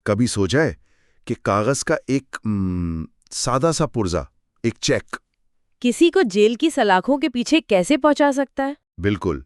کبھی سوچا ہے کہ کاغذ کا ایک سادہ سا پرزہ، ایک چیک، کسی کو جیل کی سلاخوں کے پیچھے کیسے پہنچا سکتا ہے؟ بالکل،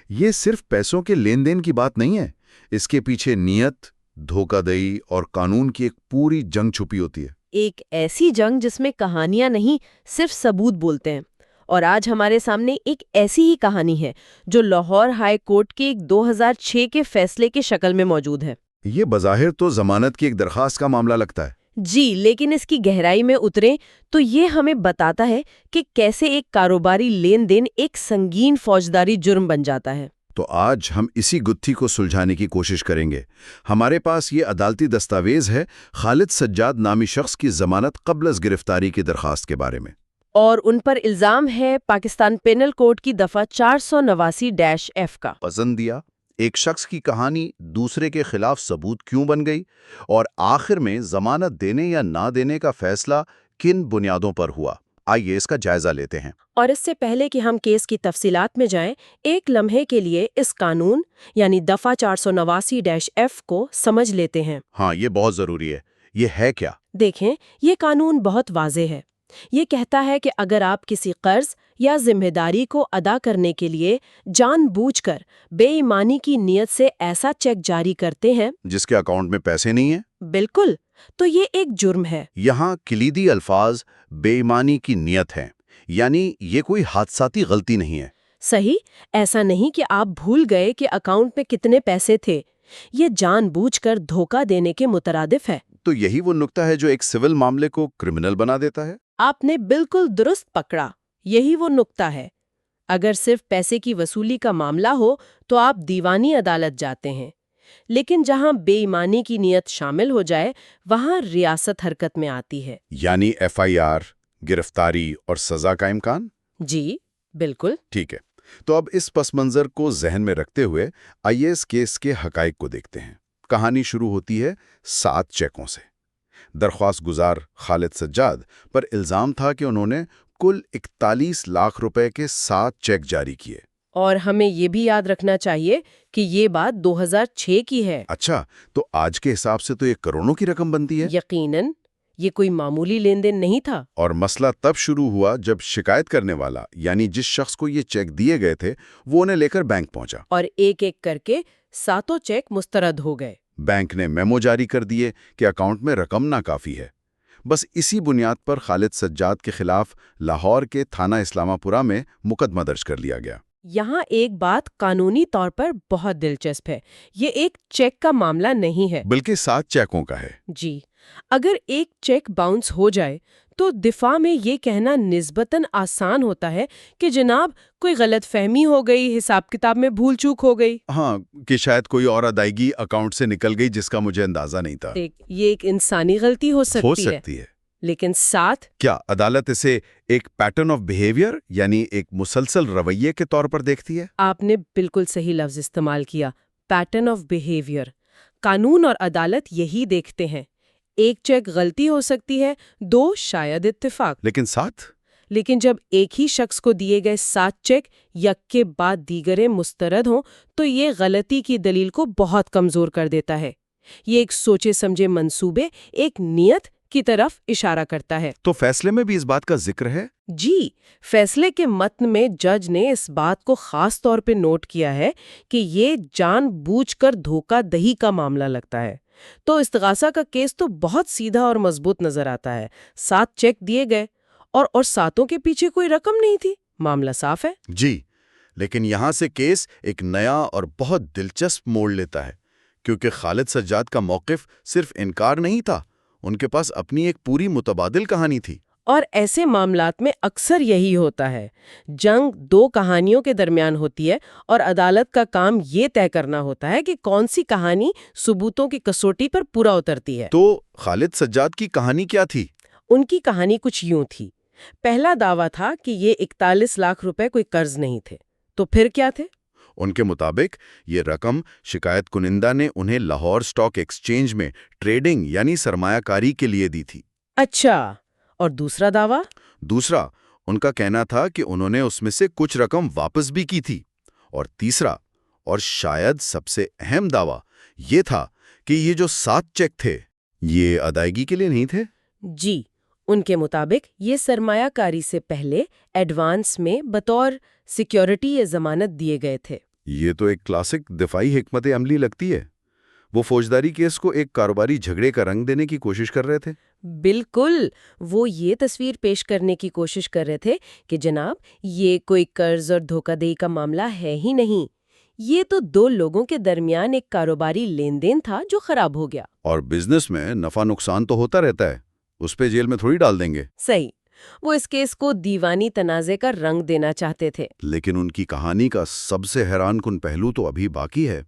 یہ صرف پیسوں کے لین دین کی بات نہیں ہے، اس کے پیچھے نیت، دھوکہ دہی اور قانون کی ایک پوری جنگ چھپی ہوتی ہے۔ ایک ایسی جنگ جس میں کہانیاں نہیں، صرف ثبوت بولتے ہیں۔ اور آج ہمارے سامنے ایک ایسی ہی کہانی ہے جو لاہور ہائی کورٹ کے ایک 2006 کے فیصلے کے شکل میں موجود ہے۔ یہ بظاہر تو ضمانت کی ایک درخواست کا معاملہ لگتا ہے۔ جی، لیکن اس کی گہرائی میں اتریں تو یہ ہمیں بتاتا ہے کہ کیسے ایک کاروباری لین دین ایک سنگین فوجداری جرم بن جاتا ہے۔ تو آج ہم اسی گتھی کو سلجھانے کی کوشش کریں گے۔ ہمارے پاس یہ عدالتی دستاویز ہے خالد سجاد نامی شخص کی ضمانت قبل از گرفتاری کی درخواست کے بارے میں، اور ان پر الزام ہے پاکستان پینل کوڈ کی دفعہ 489-F کا۔ پسندیا ایک شخص کی کہانی دوسرے کے خلاف ثبوت کیوں بن گئی، اور آخر میں ضمانت دینے یا نہ دینے کا فیصلہ کن بنیادوں پر ہوا، آئیے اس کا جائزہ لیتے ہیں۔ اور اس سے پہلے کہ ہم کیس کی تفصیلات میں جائیں، ایک لمحے کے لیے اس قانون یعنی دفعہ 489-F کو سمجھ لیتے ہیں۔ ہاں، یہ بہت ضروری ہے۔ یہ ہے کیا؟ دیکھیں، یہ قانون بہت واضح ہے۔ یہ کہتا ہے کہ اگر آپ کسی قرض یا ذمہ داری کو ادا کرنے کے لیے جان بوجھ کر بے ایمانی کی نیت سے ایسا چیک جاری کرتے ہیں جس کے اکاؤنٹ میں پیسے نہیں ہیں؟ بالکل، تو یہ ایک جرم ہے۔ یہاں کلیدی الفاظ بے ایمانی کی نیت ہیں، یعنی یہ کوئی حادثاتی غلطی نہیں ہے۔ صحیح، ایسا نہیں کہ آپ بھول گئے کہ اکاؤنٹ میں کتنے پیسے تھے۔ یہ جان بوجھ کر دھوکہ دینے کے مترادف ہے۔ تو یہی وہ نکتہ ہے جو ایک سول معاملے کو کرمنل بنا دیتا ہے؟ آپ نے بالکل درست پکڑا، یہی وہ نکتہ ہے۔ اگر صرف پیسے کی وصولی کا معاملہ ہو تو آپ دیوانی عدالت جاتے ہیں، لیکن جہاں بے ایمانی کی نیت شامل ہو جائے وہاں ریاست حرکت میں آتی ہے۔ یعنی FIR، گرفتاری اور سزا کا امکان؟ جی بالکل۔ ٹھیک ہے، تو اب اس پس منظر کو ذہن میں رکھتے ہوئے آئیے اس کیس کے حقائق کو دیکھتے ہیں۔ کہانی شروع ہوتی ہے 7 چیکوں سے۔ درخواست گزار خالد سجاد پر الزام تھا کہ انہوں نے کل 41 لاکھ روپے کے 7 چیک جاری کیے۔ اور ہمیں یہ بھی یاد رکھنا چاہیے کہ یہ بات 2006 کی ہے۔ اچھا، تو آج کے حساب سے تو یہ کروڑوں کی رقم بنتی ہے۔ یقیناً یہ کوئی معمولی لین دین نہیں تھا۔ اور مسئلہ تب شروع ہوا جب شکایت کرنے والا یعنی جس شخص کو یہ چیک دیے گئے تھے وہ انہیں لے کر بینک پہنچا، اور ایک ایک کر کے 7 چیک مسترد ہو گئے۔ بینک نے میمو جاری کر دیے کہ اکاؤنٹ میں رقم ناکافی ہے۔ بس اسی بنیاد پر خالد سجاد کے خلاف لاہور کے تھانہ اسلامہ پورہ میں مقدمہ درج کر لیا گیا۔ یہاں ایک بات قانونی طور پر بہت دلچسپ ہے، یہ ایک چیک کا معاملہ نہیں ہے، بلکہ 7 چیکوں کا ہے۔ جی۔ اگر ایک چیک باؤنس ہو جائے تو دفاع میں یہ کہنا نسبتاً آسان ہوتا ہے کہ جناب کوئی غلط فہمی ہو گئی، حساب کتاب میں بھول چوک ہو گئی۔ ہاں، کہ شاید کوئی اور ادائیگی اکاؤنٹ سے نکل گئی جس کا مجھے اندازہ نہیں تھا۔ یہ ایک انسانی غلطی ہو سکتی ہے، لیکن ساتھ کیا عدالت اسے ایک پیٹرن آف بیہیویئر یعنی ایک مسلسل رویے کے طور پر دیکھتی ہے؟ آپ نے بالکل صحیح لفظ استعمال کیا، پیٹرن آف بیہیویئر۔ قانون اور عدالت یہی دیکھتے ہیں۔ ایک چیک غلطی ہو سکتی ہے، 2 شاید اتفاق، لیکن جب ایک ہی شخص کو دیے گئے 7 چیک یک کے بعد دیگرے مسترد ہوں تو یہ غلطی کی دلیل کو بہت کمزور کر دیتا ہے۔ یہ ایک سوچے سمجھے منصوبے، ایک نیت کی طرف اشارہ کرتا ہے۔ تو فیصلے میں بھی اس بات کا ذکر ہے؟ جی، فیصلے کے متن میں جج نے اس بات کو خاص طور پہ نوٹ کیا ہے کہ یہ جان بوجھ کر دھوکہ دہی کا معاملہ لگتا ہے۔ تو استغاثہ کا کیس تو بہت سیدھا اور مضبوط نظر آتا ہے۔ 7 چیک دیے گئے اور 7 کے پیچھے کوئی رقم نہیں تھی، معاملہ صاف ہے۔ جی، لیکن یہاں سے کیس ایک نیا اور بہت دلچسپ موڑ لیتا ہے، کیونکہ خالد سجاد کا موقف صرف انکار نہیں تھا، ان کے پاس اپنی ایک پوری متبادل کہانی تھی۔ اور ایسے معاملات میں اکثر یہی ہوتا ہے، جنگ 2 کہانیوں کے درمیان ہوتی ہے اور عدالت کا کام یہ طے کرنا ہوتا ہے کہ کون سی کہانی ثبوتوں کی کسوٹی پر پورا اترتی ہے۔ تو خالد سجاد کی کہانی کیا تھی؟ ان کی کہانی کچھ یوں تھی۔ پہلا دعویٰ تھا کہ یہ 41 لاکھ روپے کوئی قرض نہیں تھے۔ تو پھر کیا تھے؟ ان کے مطابق یہ رقم شکایت کنندہ نے انہیں لاہور سٹاک ایکسچینج میں ٹریڈنگ یعنی سرمایہ کاری کے لیے دی تھی۔ اچھا، اور دوسرا دعویٰ؟ دوسرا، ان کا کہنا تھا کہ انہوں نے اس میں سے کچھ رقم واپس بھی کی تھی۔ اور تیسرا، اور شاید سب سے اہم دعویٰ، یہ تھا کہ یہ جو 7 چیک تھے یہ ادائیگی کے لیے نہیں تھے؟ جی، ان کے مطابق یہ سرمایہ کاری سے پہلے ایڈوانس میں بطور سیکیورٹی یا ضمانت دیے گئے تھے۔ یہ تو ایک کلاسک دفاعی حکمت عملی لگتی ہے۔ وہ فوجداری کیس کو ایک کاروباری جھگڑے کا رنگ دینے کی کوشش کر رہے تھے۔ بالکل، وہ یہ تصویر پیش کرنے کی کوشش کر رہے تھے کہ جناب یہ کوئی قرض اور دھوکہ دہی کا معاملہ ہے ہی نہیں، یہ تو دو لوگوں کے درمیان ایک کاروباری لین دین تھا جو خراب ہو گیا۔ اور بزنس میں نفع نقصان تو ہوتا رہتا ہے، اس پہ جیل میں تھوڑی ڈال دیں گے۔ صحیح، وہ اس کیس کو دیوانی تنازع کا رنگ دینا چاہتے تھے۔ لیکن ان کی کہانی کا سب سے حیران کن پہلو تو ابھی باقی ہے۔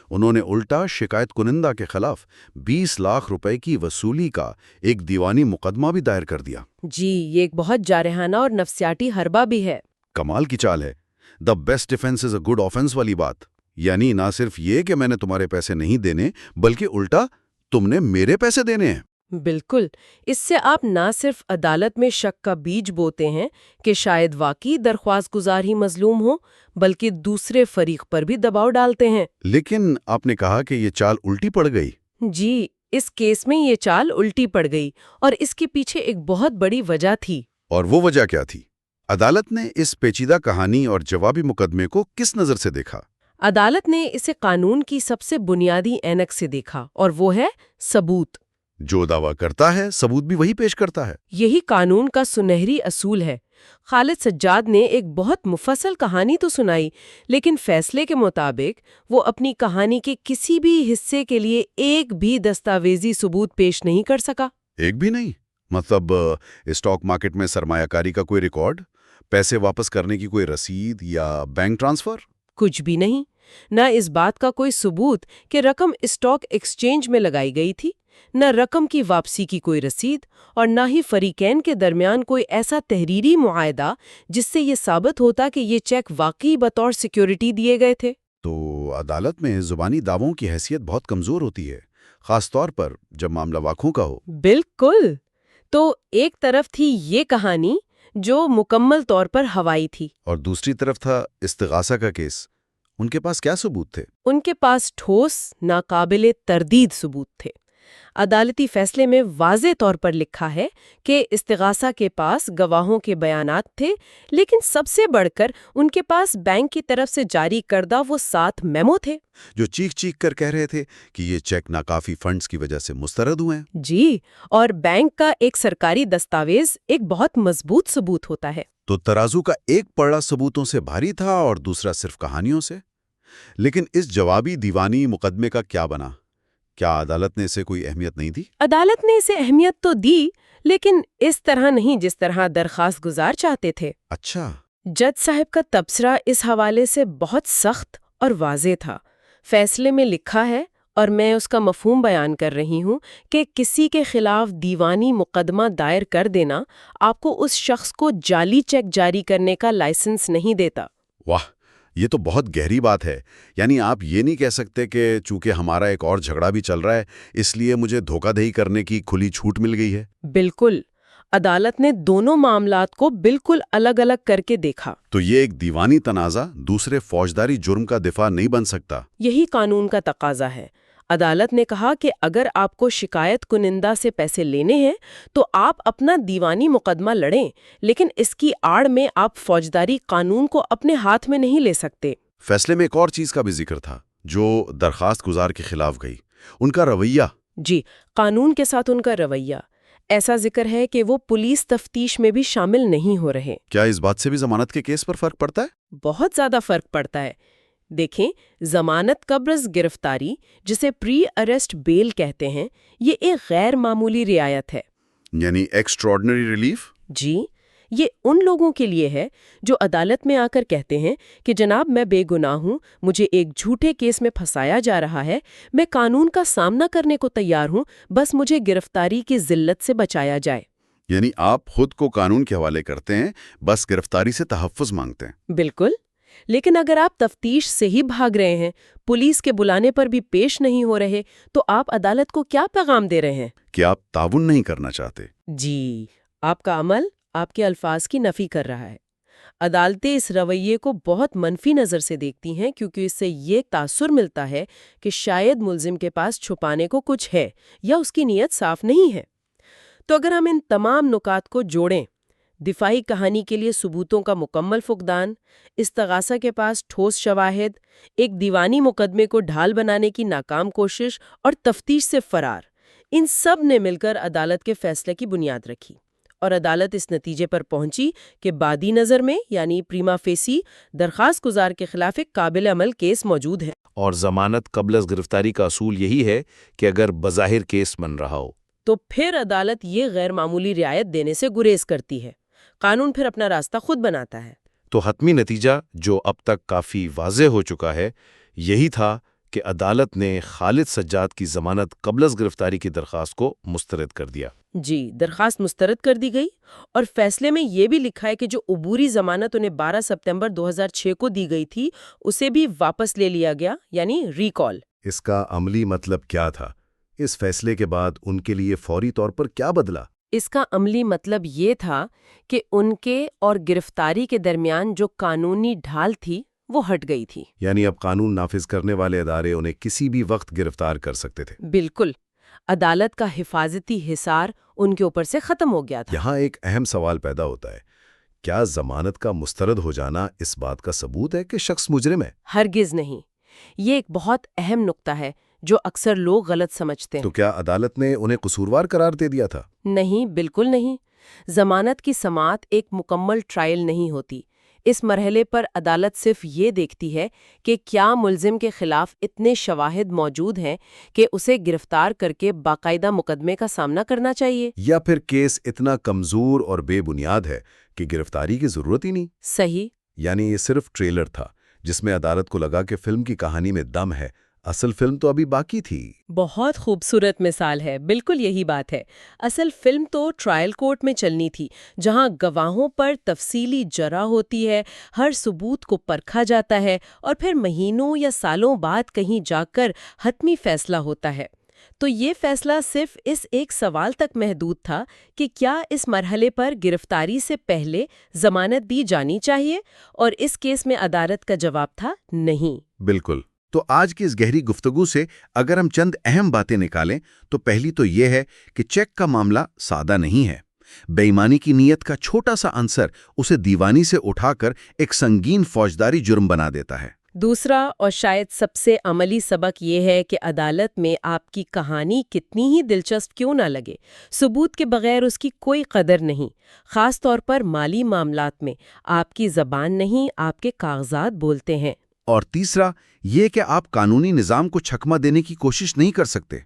انہوں نے الٹا شکایت کنندہ کے خلاف 20 لاکھ روپے کی وصولی کا ایک دیوانی مقدمہ بھی دائر کر دیا۔ جی، یہ ایک بہت جارحانہ اور نفسیاتی حربہ بھی ہے۔ کمال کی چال ہے، the best ڈیفense is a good آفense والی بات۔ یعنی نہ صرف یہ کہ میں نے تمہارے پیسے نہیں دینے، بلکہ الٹا تم نے میرے پیسے دینے ہیں۔ بالکل، اس سے آپ نہ صرف عدالت میں شک کا بیج بوتے ہیں کہ شاید واقعی درخواست گزار ہی مظلوم ہو، بلکہ دوسرے فریق پر بھی دباؤ ڈالتے ہیں۔ لیکن آپ نے کہا کہ یہ چال الٹی پڑ گئی۔ جی، اس کیس میں یہ چال الٹی پڑ گئی اور اس کے پیچھے ایک بہت بڑی وجہ تھی۔ اور وہ وجہ کیا تھی؟ عدالت نے اس پیچیدہ کہانی اور جوابی مقدمے کو کس نظر سے دیکھا؟ عدالت نے اسے قانون کی سب سے بنیادی اینک سے دیکھا، اور وہ ہے ثبوت۔ جو دعویٰ کرتا ہے ثبوت بھی وہی پیش کرتا ہے۔ یہی قانون کا سنہری اصول ہے۔ خالد سجاد نے ایک بہت مفصل کہانی تو سنائی، لیکن فیصلے کے مطابق وہ اپنی کہانی کے کسی بھی حصے کے لیے ایک بھی دستاویزی ثبوت پیش نہیں کر سکا۔ ایک بھی نہیں؟ مطلب اسٹاک مارکیٹ میں سرمایہ کاری کا کوئی ریکارڈ، پیسے واپس کرنے کی کوئی رسید یا بینک ٹرانسفر؟ کچھ بھی نہیں۔ نہ اس بات کا کوئی ثبوت کہ رقم اسٹاک ایکسچینج میں لگائی گئی تھی، نہ رقم کی واپسی کی کوئی رسید، اور نہ ہی فریقین کے درمیان کوئی ایسا تحریری معاہدہ جس سے یہ ثابت ہوتا کہ یہ چیک واقعی بطور سیکیورٹی دیے گئے تھے۔ تو عدالت میں زبانی دعووں کی حیثیت بہت کمزور ہوتی ہے، خاص طور پر جب معاملہ واقعوں کا ہو۔ بالکل، تو ایک طرف تھی یہ کہانی جو مکمل طور پر ہوائی تھی، اور دوسری طرف تھا استغاثہ کا کیس۔ ان کے پاس کیا ثبوت تھے؟ ان کے پاس ٹھوس، ناقابل تردید ثبوت تھے۔ عدالتی فیصلے میں واضح طور پر لکھا ہے کہ استغاثہ کے پاس گواہوں کے بیانات تھے، لیکن سب سے بڑھ کر ان کے پاس بینک کی طرف سے جاری کردہ وہ 7 میمو تھے جو چیخ چیخ کر کہہ رہے تھے کہ یہ چیک ناکافی فنڈز کی وجہ سے مسترد ہوئے ہیں۔ جی، اور بینک کا ایک سرکاری دستاویز ایک بہت مضبوط ثبوت ہوتا ہے۔ تو ترازو کا ایک پلڑا ثبوتوں سے بھاری تھا اور دوسرا صرف کہانیوں سے۔ لیکن اس جوابی دیوانی مقدمے کا کیا بنا؟ کیا عدالت نے اسے کوئی اہمیت نہیں دی؟ عدالت نے اسے اہمیت تو دی، لیکن اس طرح نہیں جس طرح درخواست گزار چاہتے تھے۔ اچھا۔ جج صاحب کا تبصرہ اس حوالے سے بہت سخت اور واضح تھا۔ فیصلے میں لکھا ہے، اور میں اس کا مفہوم بیان کر رہی ہوں، کہ کسی کے خلاف دیوانی مقدمہ دائر کر دینا آپ کو اس شخص کو جعلی چیک جاری کرنے کا لائسنس نہیں دیتا۔ واہ، یہ تو بہت گہری بات ہے۔ یعنی آپ یہ نہیں کہہ سکتے کہ چونکہ ہمارا ایک اور جھگڑا بھی چل رہا ہے، اس لیے مجھے دھوکہ دہی کرنے کی کھلی چھوٹ مل گئی ہے۔ بالکل، عدالت نے دونوں معاملات کو بالکل الگ الگ کر کے دیکھا۔ تو یہ ایک دیوانی تنازع دوسرے فوجداری جرم کا دفاع نہیں بن سکتا۔ یہی قانون کا تقاضا ہے۔ عدالت نے کہا کہ اگر آپ کو شکایت کنندہ سے پیسے لینے ہیں تو آپ اپنا دیوانی مقدمہ لڑیں، لیکن اس کی آڑ میں آپ فوجداری قانون کو اپنے ہاتھ میں نہیں لے سکتے۔ فیصلے میں ایک اور چیز کا بھی ذکر تھا جو درخواست گزار کے خلاف گئی، ان کا رویہ۔ جی، قانون کے ساتھ ان کا رویہ۔ ایسا ذکر ہے کہ وہ پولیس تفتیش میں بھی شامل نہیں ہو رہے۔ کیا اس بات سے بھی ضمانت کے کیس پر فرق پڑتا ہے؟ بہت زیادہ فرق پڑتا ہے۔ دیکھیں، ضمانت قبل از گرفتاری، جسے پری اریسٹ بیل کہتے ہیں، یہ ایک غیر معمولی رعایت ہے۔ یعنی ایکسٹراڈنری ریلیف؟ جی، یہ ان لوگوں کے لیے ہے جو عدالت میں آ کر کہتے ہیں کہ جناب میں بے گناہ ہوں، مجھے ایک جھوٹے کیس میں پھنسایا جا رہا ہے، میں قانون کا سامنا کرنے کو تیار ہوں، بس مجھے گرفتاری کی ذلت سے بچایا جائے۔ یعنی آپ خود کو قانون کے حوالے کرتے ہیں، بس گرفتاری سے تحفظ مانگتے ہیں۔ بالکل، لیکن اگر آپ تفتیش سے ہی بھاگ رہے ہیں، پولیس کے بلانے پر بھی پیش نہیں ہو رہے، تو آپ عدالت کو کیا پیغام دے رہے ہیں؟ کہ آپ تعاون نہیں کرنا چاہتے۔ جی، آپ کا عمل آپ کے الفاظ کی نفی کر رہا ہے۔ عدالتیں اس رویے کو بہت منفی نظر سے دیکھتی ہیں کیونکہ اس سے یہ تاثر ملتا ہے کہ شاید ملزم کے پاس چھپانے کو کچھ ہے یا اس کی نیت صاف نہیں ہے۔ تو اگر ہم ان تمام نکات کو جوڑیں، دفاعی کہانی کے لیے ثبوتوں کا مکمل فقدان، استغاثہ کے پاس ٹھوس شواہد، ایک دیوانی مقدمے کو ڈھال بنانے کی ناکام کوشش اور تفتیش سے فرار، ان سب نے مل کر عدالت کے فیصلے کی بنیاد رکھی، اور عدالت اس نتیجے پر پہنچی کہ بادی نظر میں یعنی پریما فیسی درخواست گزار کے خلاف ایک قابل عمل کیس موجود ہے۔ اور ضمانت قبل از گرفتاری کا اصول یہی ہے کہ اگر بظاہر کیس بن رہا ہو تو پھر عدالت یہ غیر معمولی رعایت دینے سے گریز کرتی ہے، قانون پھر اپنا راستہ خود بناتا ہے۔ تو حتمی نتیجہ جو اب تک کافی واضح ہو چکا ہے یہی تھا کہ عدالت نے خالد سجاد کی ضمانت قبل از گرفتاری کی درخواست کو مسترد کر دیا۔ جی، درخواست مسترد کر دی گئی، اور فیصلے میں یہ بھی لکھا ہے کہ جو عبوری ضمانت انہیں 12 ستمبر 2006 کو دی گئی تھی اسے بھی واپس لے لیا گیا، یعنی ریکال۔ اس کا عملی مطلب کیا تھا؟ اس فیصلے کے بعد ان کے لیے فوری طور پر کیا بدلا؟ اس کا عملی مطلب یہ تھا کہ ان کے اور گرفتاری کے درمیان جو قانونی ڈھال تھی وہ ہٹ گئی تھی۔ یعنی اب قانون نافذ کرنے والے ادارے انہیں کسی بھی وقت گرفتار کر سکتے تھے۔ بالکل، عدالت کا حفاظتی حصار ان کے اوپر سے ختم ہو گیا تھا۔ یہاں ایک اہم سوال پیدا ہوتا ہے، کیا ضمانت کا مسترد ہو جانا اس بات کا ثبوت ہے کہ شخص مجرم ہے؟ ہرگز نہیں، یہ ایک بہت اہم نقطہ ہے جو اکثر لوگ غلط سمجھتے ہیں۔ تو کیا عدالت نے انہیں قصوروار قرار دے دیا تھا؟ نہیں، بالکل نہیں۔ ضمانت کی سماعت ایک مکمل ٹرائل نہیں ہوتی۔ اس مرحلے پر عدالت صرف یہ دیکھتی ہے کہ کیا ملزم کے خلاف اتنے شواہد موجود ہیں کہ اسے گرفتار کر کے باقاعدہ مقدمے کا سامنا کرنا چاہیے، یا پھر کیس اتنا کمزور اور بے بنیاد ہے کہ گرفتاری کی ضرورت ہی نہیں۔ صحیح۔ یعنی یہ صرف ٹریلر تھا جس میں عدالت کو لگا کہ فلم کی کہانی میں دم ہے، اصل فلم تو ابھی باقی تھی۔ بہت خوبصورت مثال ہے، بالکل یہی بات ہے۔ اصل فلم تو ٹرائل کورٹ میں چلنی تھی، جہاں گواہوں پر تفصیلی جرح ہوتی ہے، ہر ثبوت کو پرکھا جاتا ہے، اور پھر مہینوں یا سالوں بعد کہیں جا کر حتمی فیصلہ ہوتا ہے۔ تو یہ فیصلہ صرف اس ایک سوال تک محدود تھا کہ کیا اس مرحلے پر گرفتاری سے پہلے ضمانت دی جانی چاہیے، اور اس کیس میں عدالت کا جواب تھا نہیں۔ بالکل۔ تو آج کی اس گہری گفتگو سے اگر ہم چند اہم باتیں نکالیں تو پہلی تو یہ ہے کہ چیک کا معاملہ سادہ نہیں ہے۔ بے ایمانی کی نیت کا چھوٹا سا عنصر اسے دیوانی سے اٹھا کر ایک سنگین فوجداری جرم بنا دیتا ہے۔ دوسرا اور شاید سب سے عملی سبق یہ ہے کہ عدالت میں آپ کی کہانی کتنی ہی دلچسپ کیوں نہ لگے، ثبوت کے بغیر اس کی کوئی قدر نہیں، خاص طور پر مالی معاملات میں آپ کی زبان نہیں، آپ کے کاغذات بولتے ہیں۔ اور تیسرا یہ کہ آپ قانونی نظام کو چھکما دینے کی کوشش نہیں کر سکتے۔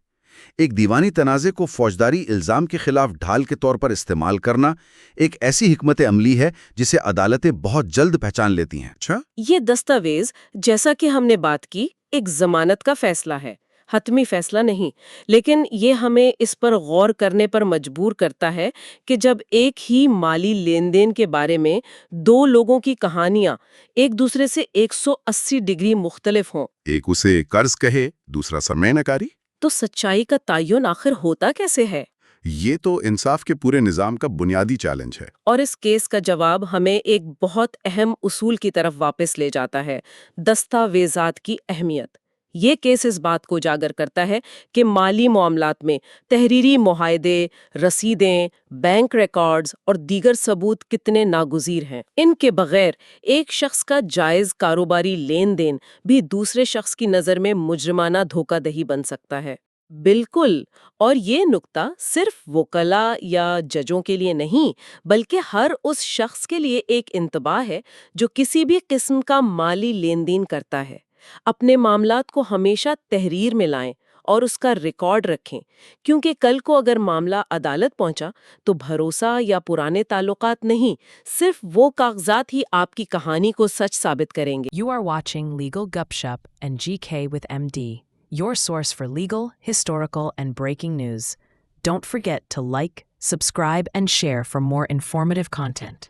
ایک دیوانی تنازع کو فوجداری الزام کے خلاف ڈھال کے طور پر استعمال کرنا ایک ایسی حکمت عملی ہے جسے عدالتیں بہت جلد پہچان لیتی ہیں۔ اچھا، یہ دستاویز، جیسا کہ ہم نے بات کی، ایک ضمانت کا فیصلہ ہے، حتمی فیصلہ نہیں، لیکن یہ ہمیں اس پر غور کرنے پر مجبور کرتا ہے کہ جب ایک ہی مالی لین دین کے بارے میں دو لوگوں کی کہانیاں ایک دوسرے سے 180 ڈگری مختلف ہوں، ایک اسے قرض کہے، دوسرا سرمایہ کاری، تو سچائی کا تعین آخر ہوتا کیسے ہے؟ یہ تو انصاف کے پورے نظام کا بنیادی چیلنج ہے۔ اور اس کیس کا جواب ہمیں ایک بہت اہم اصول کی طرف واپس لے جاتا ہے، دستاویزات کی اہمیت۔ یہ کیس اس بات کو اجاگر کرتا ہے کہ مالی معاملات میں تحریری معاہدے، رسیدیں، بینک ریکارڈز اور دیگر ثبوت کتنے ناگزیر ہیں۔ ان کے بغیر ایک شخص کا جائز کاروباری لین دین بھی دوسرے شخص کی نظر میں مجرمانہ دھوکہ دہی بن سکتا ہے۔ بالکل، اور یہ نکتہ صرف وکلاء یا ججوں کے لیے نہیں بلکہ ہر اس شخص کے لیے ایک انتباہ ہے جو کسی بھی قسم کا مالی لین دین کرتا ہے۔ اپنے معاملات کو ہمیشہ تحریر میں لائیں اور اس کا ریکارڈ رکھیں، کیونکہ کل کو اگر معاملہ عدالت پہنچا تو بھروسہ یا پرانے تعلقات نہیں، صرف وہ کاغذات ہی آپ کی کہانی کو سچ ثابت کریں گے۔ You are watching Legal Gupshup and GK with MD, your source for legal, historical, and breaking news. Don't forget to like, subscribe, and share for more informative content.